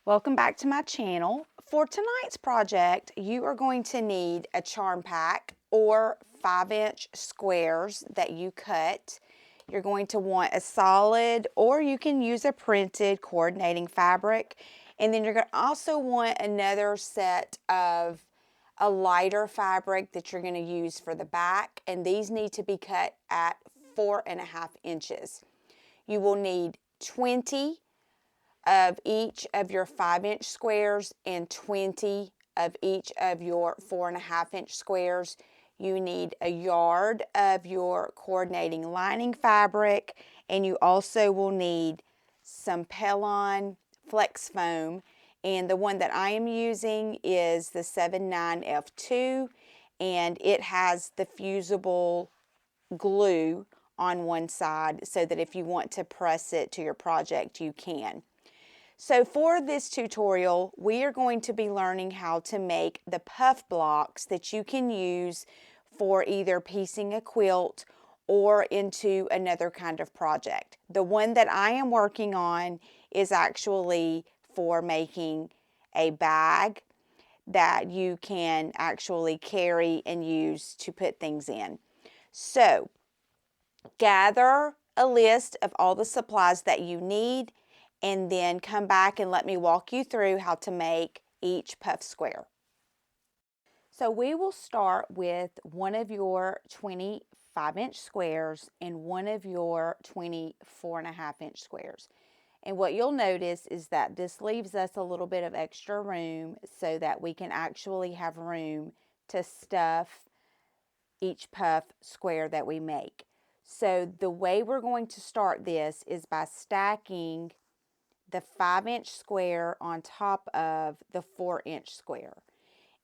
Welcome back to my channel. For tonight's project, you are going to need a charm pack or 5-inch squares that you cut. You're going to want a solid, or you can use a printed coordinating fabric. And then you're going to also want another set of a lighter fabric that you're going to use for the back. And these need to be cut at 4.5 inches. You will need 20 of each of your 5-inch squares and 20 of each of your 4.5-inch squares. You need a yard of your coordinating lining fabric, and you also will need some Pellon flex foam, and the one that I am using is the 79F2, and it has the fusible glue on one side so that if you want to press it to your project, you can. So for this tutorial, we are going to be learning how to make the puff blocks that you can use for either piecing a quilt or into another kind of project. The one that I am working on is actually for making a bag that you can actually carry and use to put things in. So gather a list of all the supplies that you need, and then come back and let me walk you through how to make each puff square. So we will start with one of your 25-inch squares and one of your 24.5-inch squares. And what you'll notice is that this leaves us a little bit of extra room so that we can actually have room to stuff each puff square that we make. So the way we're going to start this is by stacking the 5-inch square on top of the 4-inch square.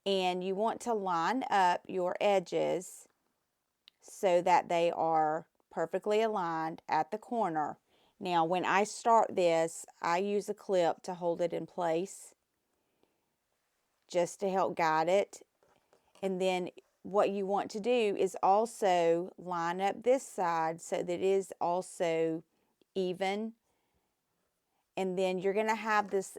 And you want to line up your edges so that they are perfectly aligned at the corner. Now, when I start this, I use a clip to hold it in place just to help guide it. And then what you want to do is also line up this side so that it is also even. And then you're going to have this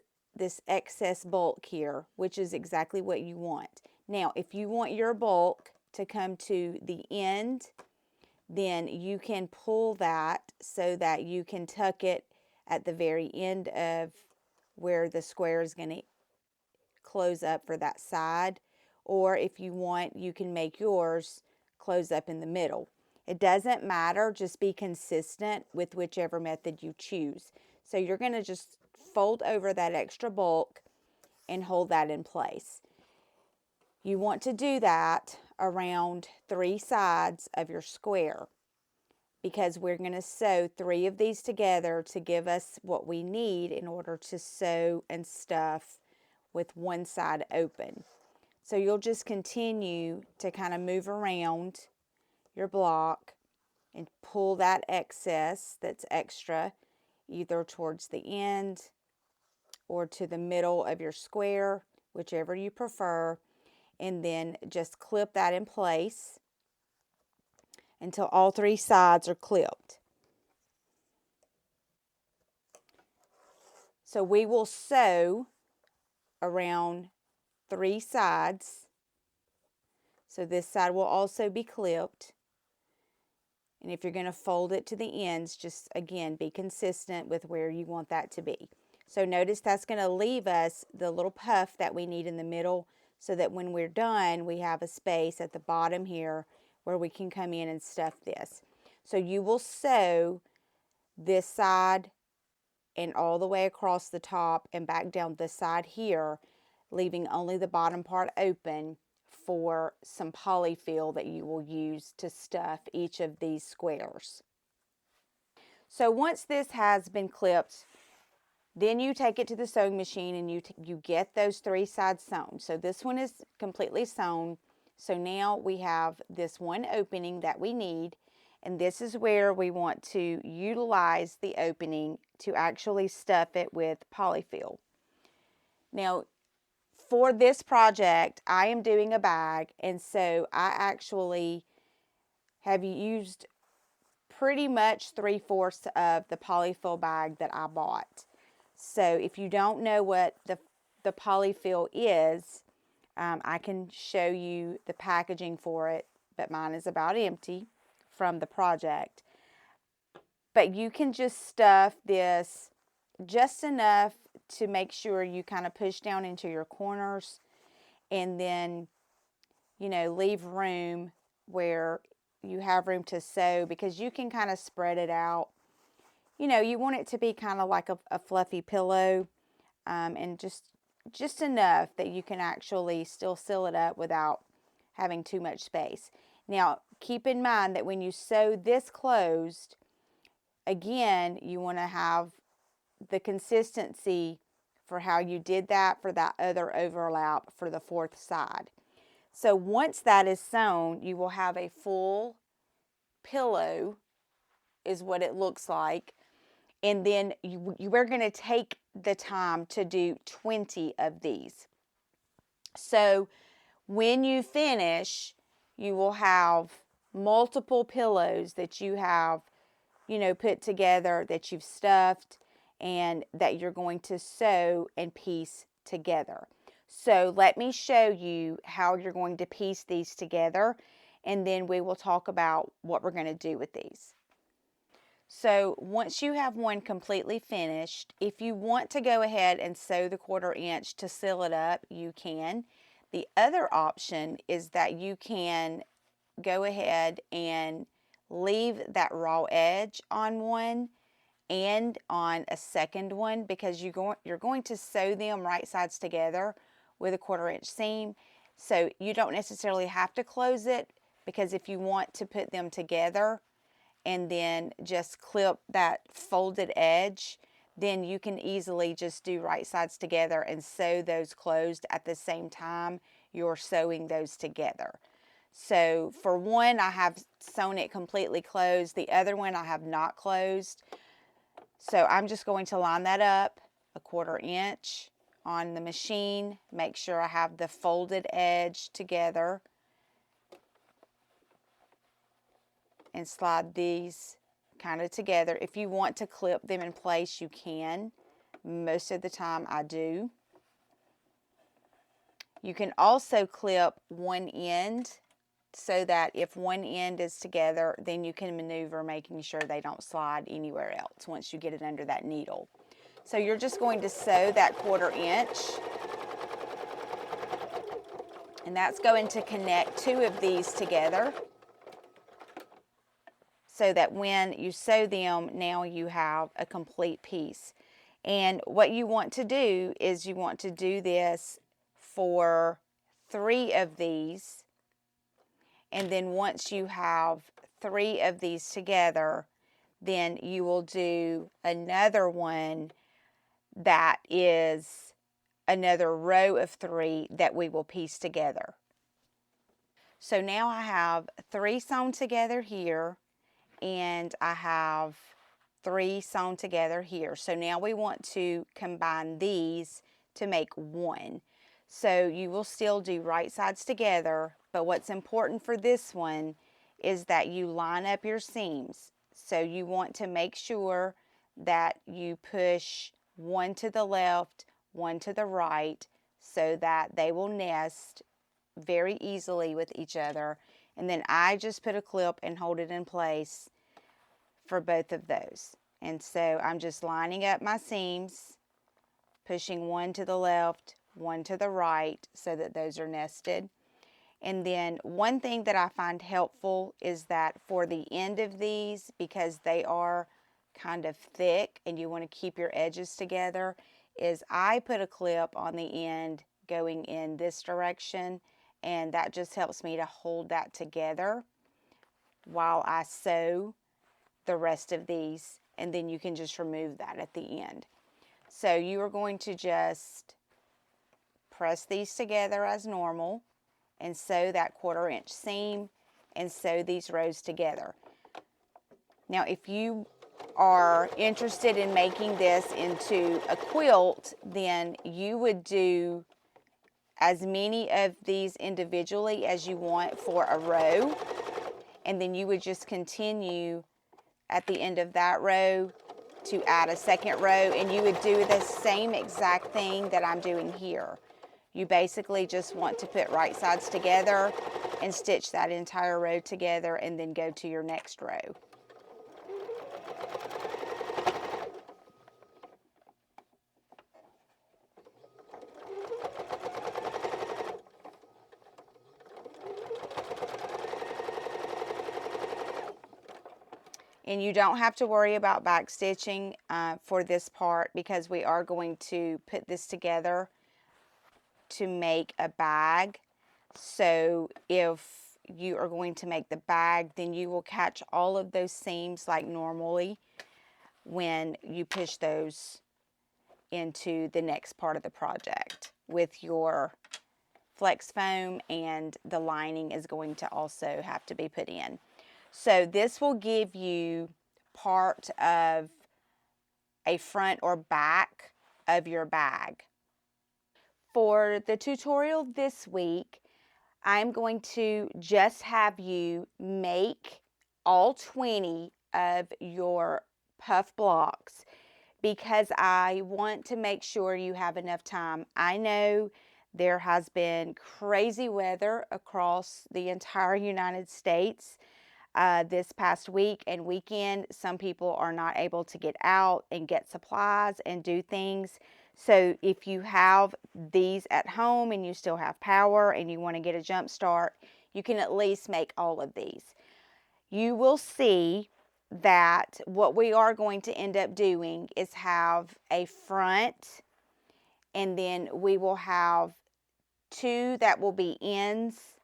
excess bulk here, which is exactly what you want. Now, if you want your bulk to come to the end, then you can pull that so that you can tuck it at the very end of where the square is going to close up for that side. Or if you want, you can make yours close up in the middle. It doesn't matter, just be consistent with whichever method you choose. So you're going to just fold over that extra bulk and hold that in place. You want to do that around 3 sides of your square, because we're going to sew 3 of these together to give us what we need in order to sew and stuff with one side open. So you'll just continue to kind of move around your block and pull that excess that's extra either towards the end or to the middle of your square, whichever you prefer, and then just clip that in place until all 3 sides are clipped. So we will sew around 3 sides. So this side will also be clipped. And if you're going to fold it to the ends, just again, be consistent with where you want that to be. So notice that's going to leave us the little puff that we need in the middle, so that when we're done, we have a space at the bottom here where we can come in and stuff this. So you will sew this side and all the way across the top and back down this side here, leaving only the bottom part open for some polyfill that you will use to stuff each of these squares. So once this has been clipped, then you take it to the sewing machine and you get those 3 sides sewn. So this one is completely sewn. So now we have this one opening that we need, and this is where we want to utilize the opening to actually stuff it with polyfill. Now, for this project, I am doing a bag, and so I actually have used pretty much 3/4 of the polyfill bag that I bought. So if you don't know what the polyfill is, I can show you the packaging for it, but mine is about empty from the project. But you can just stuff this just enough to make sure you kind of push down into your corners, and then, you know, leave room where you have room to sew, because you can kind of spread it out. You know, you want it to be kind of like a fluffy pillow, and just enough that you can actually still seal it up without having too much space. Now, keep in mind that when you sew this closed, again, you want to have the consistency for how you did that for that other overlap for the fourth side. So once that is sewn, you will have a full pillow, is what it looks like. And then you are going to take the time to do 20 of these. So when you finish, you will have multiple pillows that you have, you know, put together, that you've stuffed, and that you're going to sew and piece together. So let me show you how you're going to piece these together, and then we will talk about what we're going to do with these. So once you have one completely finished, if you want to go ahead and sew the 1/4 inch to seal it up, you can. The other option is that you can go ahead and leave that raw edge on one and on a second one, because you're going to sew them right sides together with a 1/4 inch seam. So you don't necessarily have to close it, because if you want to put them together and then just clip that folded edge, then you can easily just do right sides together and sew those closed at the same time you're sewing those together. So for one, I have sewn it completely closed. The other one I have not closed. So I'm just going to line that up a 1/4 inch on the machine. Make sure I have the folded edge together, and slide these kind of together. If you want to clip them in place, you can. Most of the time I do. You can also clip one end, so that if one end is together, then you can maneuver, making sure they don't slide anywhere else once you get it under that needle. So you're just going to sew that 1/4 inch, and that's going to connect two of these together, so that when you sew them, now you have a complete piece. And what you want to do is you want to do this for 3 of these, and then once you have 3 of these together, then you will do another one that is another row of 3 that we will piece together. So now I have 3 sewn together here, and I have 3 sewn together here. So now we want to combine these to make one. So you will still do right sides together, but what's important for this one is that you line up your seams. So you want to make sure that you push one to the left, one to the right, so that they will nest very easily with each other. And then I just put a clip and hold it in place for both of those. And so I'm just lining up my seams, pushing one to the left, one to the right, so that those are nested. And then one thing that I find helpful is that for the end of these, because they are kind of thick and you want to keep your edges together, is I put a clip on the end going in this direction, and that just helps me to hold that together while I sew the rest of these, and then you can just remove that at the end. So you are going to just press these together as normal and sew that 1/4 inch seam and sew these rows together. Now if you are interested in making this into a quilt, then you would do as many of these individually as you want for a row, and then you would just continue at the end of that row to add a second row, and you would do the same exact thing that I'm doing here. You basically just want to put right sides together and stitch that entire row together and then go to your next row. And you don't have to worry about back stitching for this part, because we are going to put this together to make a bag. So if you are going to make the bag, then you will catch all of those seams like normally when you push those into the next part of the project with your flex foam, and the lining is going to also have to be put in. So this will give you part of a front or back of your bag. For the tutorial this week, I'm going to just have you make all 20 of your puff blocks, because I want to make sure you have enough time. I know there has been crazy weather across the entire United States this past week and weekend. Some people are not able to get out and get supplies and do things. So if you have these at home and you still have power and you want to get a jump start, you can at least make all of these. You will see that what we are going to end up doing is have a front, and then we will have two that will be ends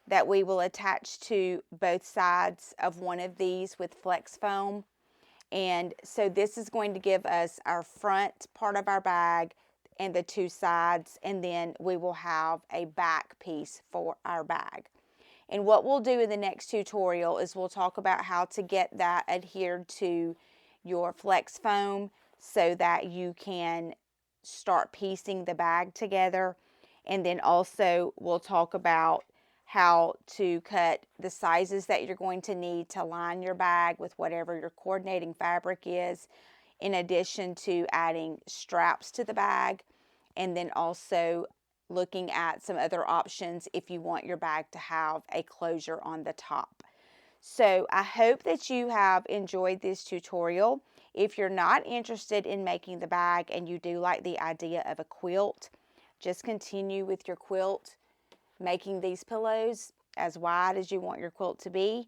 that we will attach to both sides of one of these with flex foam. And so this is going to give us our front part of our bag and the two sides, and then we will have a back piece for our bag. And what we'll do in the next tutorial is we'll talk about how to get that adhered to your flex foam so that you can start piecing the bag together. And then also we'll talk about how to cut the sizes that you're going to need to line your bag with whatever your coordinating fabric is, in addition to adding straps to the bag, and then also looking at some other options if you want your bag to have a closure on the top. So I hope that you have enjoyed this tutorial. If you're not interested in making the bag and you do like the idea of a quilt, just continue with your quilt, making these pillows as wide as you want your quilt to be.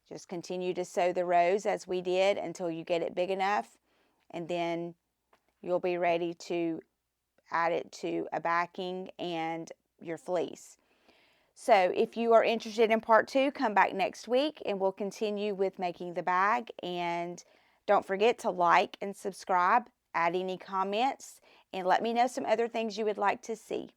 Just continue to sew the rows as we did until you get it big enough, and then you'll be ready to add it to a backing and your fleece. So if you are interested in part 2, come back next week and we'll continue with making the bag. And don't forget to like and subscribe, add any comments, and let me know some other things you would like to see.